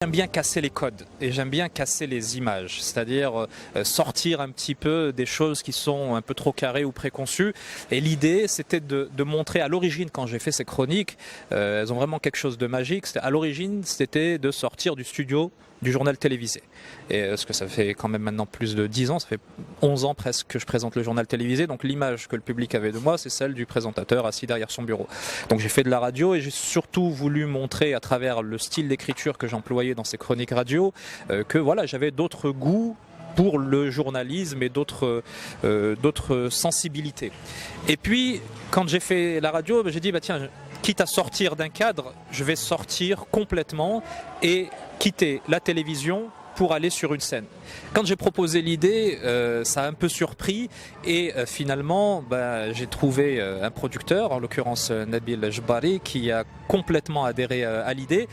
J'aime bien casser les codes et j'aime bien casser les images, c'est-à-dire sortir un petit peu des choses qui sont un peu trop carrées ou préconçues. Et l'idée, c'était de montrer à l'origine, quand j'ai fait ces chroniques, elles ont vraiment quelque chose de magique. À l'origine, c'était de sortir du studio du journal télévisé. Et parce que ça fait quand même maintenant plus de 10 ans, ça fait 11 ans presque que je présente le journal télévisé, donc l'image que le public avait de moi, c'est celle du présentateur assis derrière son bureau. Donc j'ai fait de la radio et j'ai surtout voulu montrer à travers le style d'écriture que j'employais dans ces chroniques radio que voilà, j'avais d'autres goûts pour le journalisme et d'autres sensibilités. Et puis, quand j'ai fait la radio, j'ai dit, bah tiens, quitte à sortir d'un cadre, je vais sortir complètement et quitter la télévision pour aller sur une scène. Quand j'ai proposé l'idée, ça a un peu surpris et finalement, j'ai trouvé un producteur, en l'occurrence Nabil Jbari, qui a complètement adhéré à l'idée.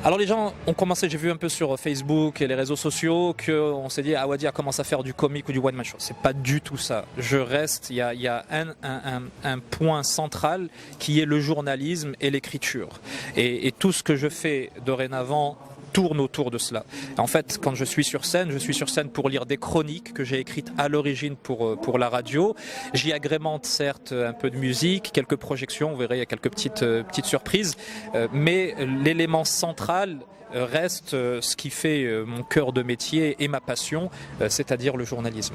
Alors les gens ont commencé, j'ai vu un peu sur Facebook et les réseaux sociaux qu'on s'est dit Awadi commence à faire du comique ou du one man show. C'est pas du tout ça. Je reste, il y a un point central qui est le journalisme et l'écriture. Et tout ce que je fais dorénavant tourne autour de cela. En fait, quand je suis sur scène pour lire des chroniques que j'ai écrites à l'origine pour la radio. J'y agrémente certes un peu de musique, quelques projections, vous verrez, il y a quelques petites surprises, mais l'élément central reste ce qui fait mon cœur de métier et ma passion, c'est-à-dire le journalisme.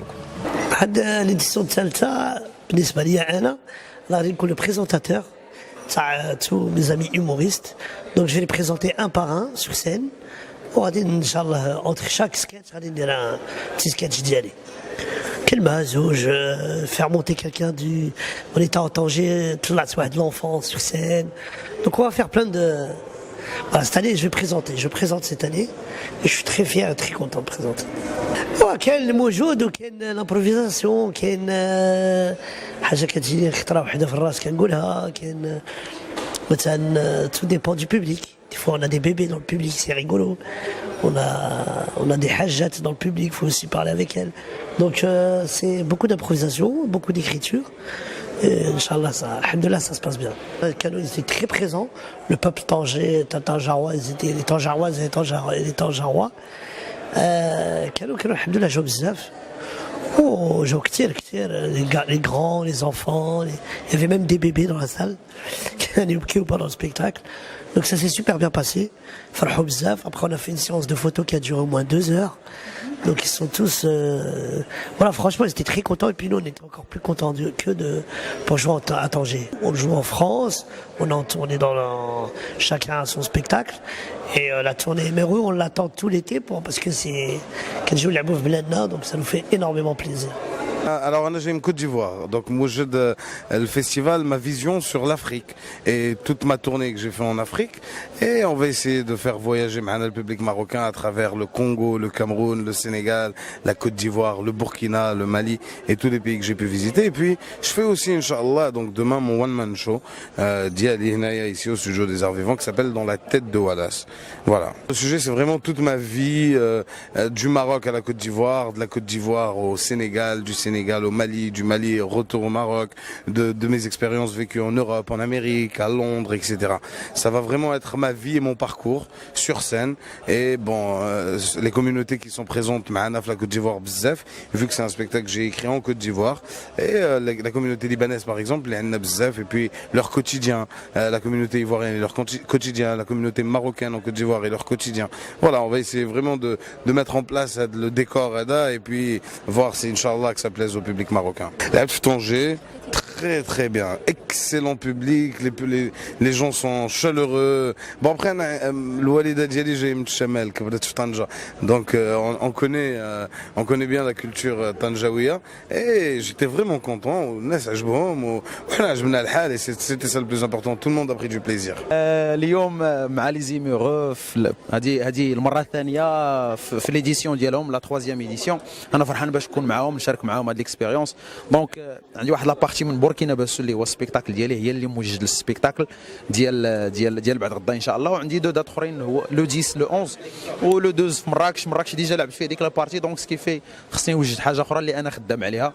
L'édition الثالثة بالنسبة لي أنا غادي نكون le présentateur تاع tous mes amis humoristes. Donc je vais les présenter un par un sur scène. وغادي ان شاء الله entre chaque sketch غادي ندير un petit sketch ديالي. كلمة زوج faire monter quelqu'un on était en Tanger, طلعت واحد l'enfant sur scène. Donc on va faire plein de voilà, cette année je présente cette année et je suis très fier et très content de présenter. كاين الموجود وكاين الامبروفيزاسيون كاين حاجه كتجيني خطره وحده في الراس كنقولها كاين مثلا tout dépend du public. Des fois on a des bébés dans le public, c'est rigolo. On a des hajjats dans le public, il faut aussi parler avec elles. Donc c'est beaucoup d'improvisation, beaucoup d'écriture. Et Inch'Allah, alhamdoulilah, ça se passe bien. Les canaux étaient très présents. Le peuple tangerois, les tangeroises et les tangerois. كانوا الحمد لله جاو بزاف وجاو كثير les grands, les enfants, il y avait même des bébés dans la salle كانوا يبكيو pendant le spectacle. Donc ça s'est super bien passé. فرحوا بزاف. Après on a fait une séance de photos qui a duré au moins 2 heures. Donc ils sont tous voilà, franchement ils étaient très contents et puis nous on était encore plus contents pour jouer à Tanger. On joue en France, on est en tournée chacun a son spectacle et la tournée Emeru on l'attend tout l'été parce que c'est qu'elle joue la bouffe bladna, donc ça nous fait énormément plaisir. Alors أنا جاي من Côte d'Ivoire, donc موجد le festival ma vision sur l'Afrique et toute ma tournée que j'ai fait en Afrique et on va essayer de faire voyager معنا le public marocain à travers le Congo, le Cameroun, le Sénégal, la Côte d'Ivoire, le Burkina, le Mali et tous les pays que j'ai pu visiter. Et puis je fais aussi Inch'Allah donc demain mon one man show d'Yali Hinaya ici au studio des Arts Vivants qui s'appelle Dans la tête de Wallace. Voilà. Le sujet c'est vraiment toute ma vie du Maroc à la Côte d'Ivoire, de la Côte d'Ivoire au Sénégal, du Sénégal au Mali, du Mali retour au Maroc, de mes expériences vécues en Europe, en Amérique, à Londres, etc. Ça va vraiment être ma vie et mon parcours sur scène. Et bon, les communautés qui sont présentes, معنا في la Côte d'Ivoire بزاف, vu que c'est un spectacle que j'ai écrit en Côte d'Ivoire, et la communauté libanaise par exemple, les عندنا بزاف, et puis leur quotidien, la communauté ivoirienne et leur quotidien, la communauté marocaine en Côte d'Ivoire et leur quotidien. Voilà, on va essayer vraiment de mettre en place le décor et puis voir si Inch'Allah que ça plaise au public marocain. La Tanger, très très bien, excellent public, les gens sont chaleureux. Bon après, le Walida Diali, j'ai une chamel, donc on connaît bien la culture tanjaouia et j'étais vraiment content. C'était ça le plus important, tout le monde a pris du plaisir. اليوم مع لي زيميغو هذه المره الثانيه في ليديسيون ديالهم لا 3 ايديسيون. انا فرحان باش نكون معاهم نشارك معاهم هاد ليكسبيريونس. دونك عندي واحد لابارتي من بوركينا فاسو اللي هو السبيكتاكل ديالي، هي اللي موجد للسبيكتاكل ديال بعد غدا ان شاء الله. وعندي دو دات اخرين، هو لو 10 لو 11 و لو 12 في مراكش ديجا لعبت فيه ديك لابارتي. دونك سكيفي خصني نوجد حاجه اخرى اللي انا خدام عليها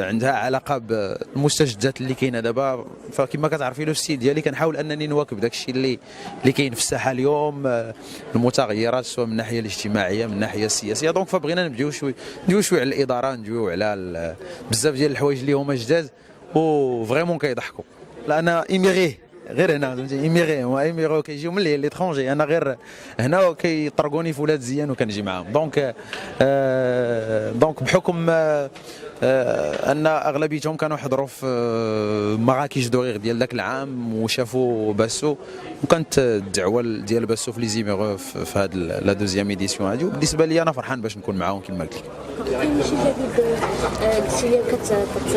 عندها علاقه بالمستجدات اللي كاينه دابا. فكما كتعرفي لو ستيل ديالي كنحاول انني نواكب داكشي اللي كاين في الساحه اليوم، المتغيرات سواء من الناحيه الاجتماعيه من الناحيه السياسيه. دونك فبغينا ندويو شويه على الاداره، ندويو على بزاف ديال الحوايج اللي هما جداد وفريمون كيضحكوا. لا انا ايميغي غير هنا ايميغي كيجيو من ليترونجي، انا غير هنا كيطرقوني في ولاد زيان وكنجي معاهم. دونك بحكم ان اغلبيتهم كانوا حضروا في مراكش دوريغ ديال ذاك العام وشافوا باسو، وكانت الدعوه ديال باسو في لي زيميغو في هذه لا دوزيام ايديسيون هذه. وبالنسبه لي انا فرحان باش نكون معاهم كما قلت لك. كاين شي جديد قلتي لي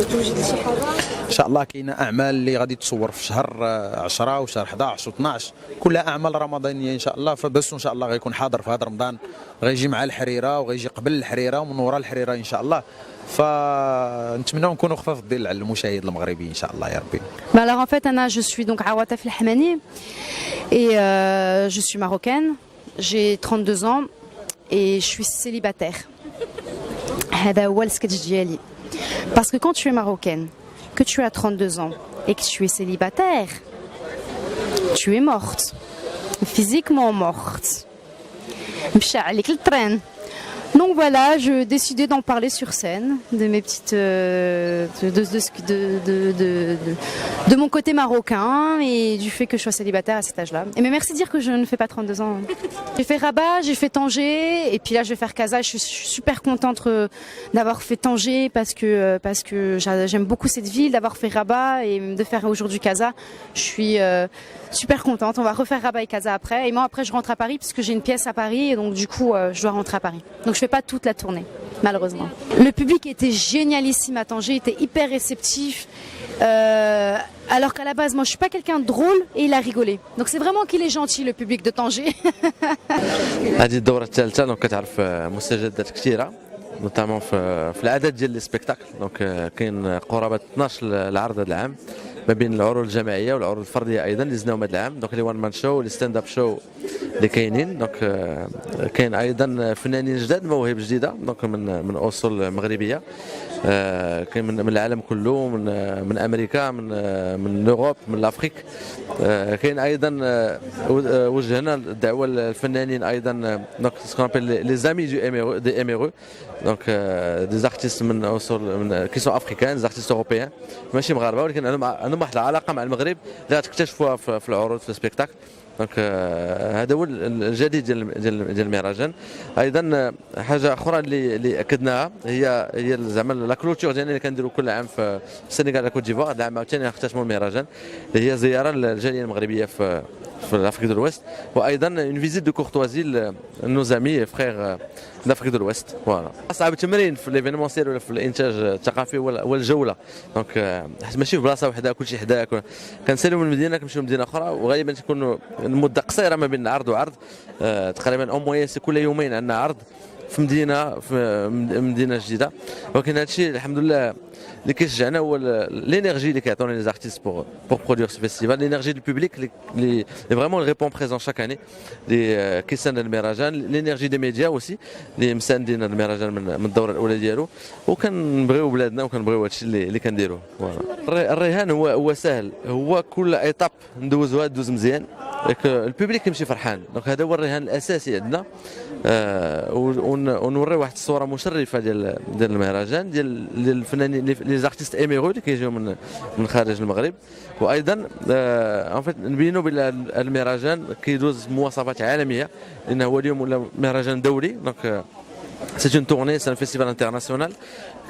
كتوجد شي حاجه ان شاء الله؟ كاينه اعمال اللي غادي تصور في شهر 10 وشهر 11 و12، كلها اعمال رمضانيه ان شاء الله. فباسو ان شاء الله غيكون حاضر في هذا رمضان، غيجي مع الحريره وغيجي قبل الحريره ومن وراء الحريره ان شاء الله. فنتمنوا نكونوا خفاف الظل على المشاهد المغربي ان شاء الله يا ربي. Alors en fait Anna, je suis donc Aouata Felhamani et je suis marocaine, j'ai 32 ans et je suis célibataire. هذا هو السكتش ديالي. Parce que quand tu es marocaine, que tu as 32 ans et que tu es célibataire, tu es morte. Physiquement morte. مشى عليك الترين. Donc voilà, je décidais d'en parler sur scène, de mes petites, de mon côté marocain et du fait que je sois célibataire à cet âge-là. Et mais merci de dire que je ne fais pas 32 ans. J'ai fait Rabat, j'ai fait Tanger, et puis là je vais faire Casa. Je suis super contente d'avoir fait Tanger parce que j'aime beaucoup cette ville, d'avoir fait Rabat et de faire aujourd'hui Casa. Je suis super contente. On va refaire Rabat et Casa après. Et moi après je rentre à Paris parce que j'ai une pièce à Paris et donc du coup je dois rentrer à Paris. Donc je fais pas toute la tournée, malheureusement. Le public était génialissime à Tanger, était hyper réceptif. Alors qu'à la base, moi je suis pas quelqu'un de drôle et il a rigolé. Donc c'est vraiment qu'il est gentil le public de Tanger. هذه الدورة الثالثة دونك كتعرف مستجدات كثيرة نوتامون في العدد ديال لي سبيكتاكل. دونك كاين قرابة 12 العرض هذا العام ما بين العروض الجماعية والعروض الفردية أيضا اللي زدناهم هذا العام. دونك لي وان مان شو لي ستاند اب شو اللي كاينين. دونك كاين أيضا فنانين جداد مواهب جديدة دونك من أصول مغربية، كاين من العالم كله، من امريكا، من اوروب، من لافريك. كاين ايضا وجهنا الدعوه للفنانين ايضا دونك سكون لي زامي دي ام ار او دونك دي زارتيست من اصول من كي سون افريكان، دي زارتيست اوروبيان ماشي مغاربه ولكن عندهم واحد العلاقه مع المغرب اللي غتكتشفوها في العروض في السبيكتاكل. دونك هذا هو الجديد ديال المهرجان. ايضا حاجه اخرى اللي اكدناها هي زعما لا كلوتور ديالنا اللي كنديروا كل عام في السنغال كوت ديفوار. هذا العام عاوتاني نختتموا المهرجان اللي هي زياره للجاليه المغربيه في l'Afrique de l'Ouest وايضا une visite de courtoisie nos amis et frères d'Afrique de l'Ouest. فوالا صعب التمرين في ليفينمونسيال ولا في الانتاج الثقافي والجوله. دونك حيت ماشي في بلاصه وحده كلشي حداك، كنساليو من المدينه كنمشيو لمدينه اخرى وغالبا تكون المده قصيره ما بين عرض وعرض. تقريبا او موين كل يومين عندنا عرض في مدينه جديده. ولكن هذا الشيء الحمد لله اللي كيشجعنا هو لينيرجي اللي كيعطوني لي زارتيست بور برودوير سو فيستيفال، لينيرجي دو بوبليك اللي فريمون ريبون بريزون شاك اني اللي كيساند المهرجان، لينيرجي دي ميديا اوسي اللي مساندين المهرجان من الدوره الاولى ديالو. وكنبغيو بلادنا وكنبغيو هادشي اللي كنديروه. الرهان هو سهل، هو كل ايطاب ندوزوها دوز مزيان البوبليك يمشي فرحان. دونك هذا هو الرهان الاساسي عندنا. ونوري واحد الصوره مشرفه ديال المهرجان ديال الفنانين لي زارتيست ايميرو اللي كيجيو من خارج المغرب. وايضا ان فيت نبينوا بان المهرجان كيدوز مواصفات عالميه لانه هو اليوم ولا مهرجان دولي. دونك سي اون تورني، سي ان فيستيفال انترناسيونال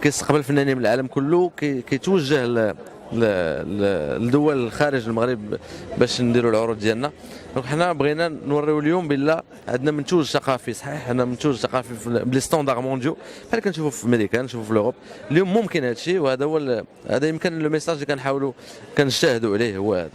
كيستقبل الفنانين من العالم كله، كيتوجه لدول خارج المغرب باش نديروا العروض ديالنا. دونك حنا بغينا نوريو اليوم بلا عندنا منتوج ثقافي صحيح، عندنا منتوج ثقافي بلي ستاندار مونديو بحال كنشوفوا في امريكا نشوفوا في اوروب. اليوم ممكن هذا الشيء، وهذا هو هذا يمكن لو ميساج اللي كنحاولوا كنجتهدوا عليه هو هذا.